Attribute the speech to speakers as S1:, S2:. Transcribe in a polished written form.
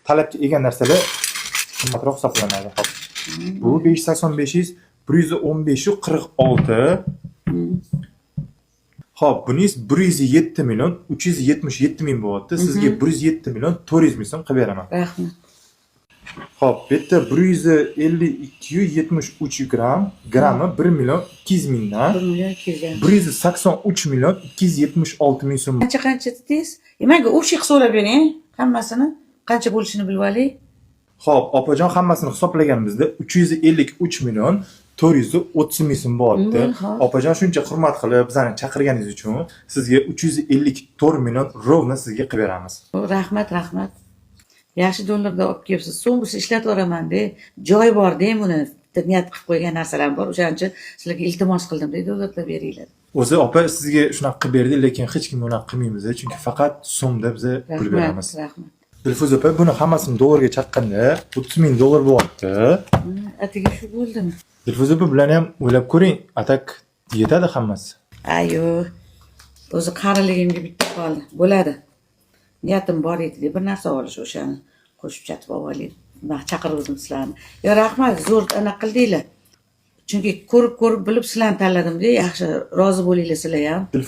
S1: talabga ega narsalar qimmatroq hisoblanadi. Hop. Bu 585 115 46. Hop, buningiz 107 million 377 ming bo'lyapti. Sizga 107 million 400 ming so'm qilib beraman.
S2: Rahmat.
S1: Hop, bu yerda 152,73 grammi 1 million 200 mingdan
S2: 1 million 200 ming.
S1: 183 million 276 ming so'm.
S2: Qancha dedingiz? Nimaga o'sha hisoblab bering, hammasini qancha bo'lishini bilib oling.
S1: Hop, opajon hammasini hisoblaganimizda 353 million 430 ming so'm bo'lyapti. Opajon shuncha hurmat qilib bizani chaqirganingiz uchun sizga 354 million rovna sizga qilib beramiz.
S2: Rahmat. Yaxshi dollarda olib kelibsiz. So'nggisi ishlatib yuboraman-da. Joy bor-da, buni niyat qilib qo'ygan narsalarim bor. O'shaning uchun sizlarga iltimos qildim-da, dollarlar beringlar.
S1: O'zi opa sizga shunaqa qilib berdik, lekin hech kim unaqa qilmaymiz, chunki faqat so'mda biz pul beramiz.
S2: Rahmat.
S1: Dilfuz opa, buni hammasini dollarga chaqqanda 30 ming dollar bo'lyapti.
S2: Atiga shu bo'ldimi?
S1: Dilfuz opa bilan ham o'ylab ko'ring, atak yetadi hammasi.
S2: Ayo. O'zi qariligimga bitta qoldi. Bo'ladi. Niyatim bor edi, bir narsa olish o'shani qo'shib chatib olaylik. Men chaqirdim sizlarni. Yo, rahmat, zo'r anaqa qildinglar. Chunki ko'rib bilib sizlarni tanladim-da, yaxshi rozi bo'linglar sizlar ham.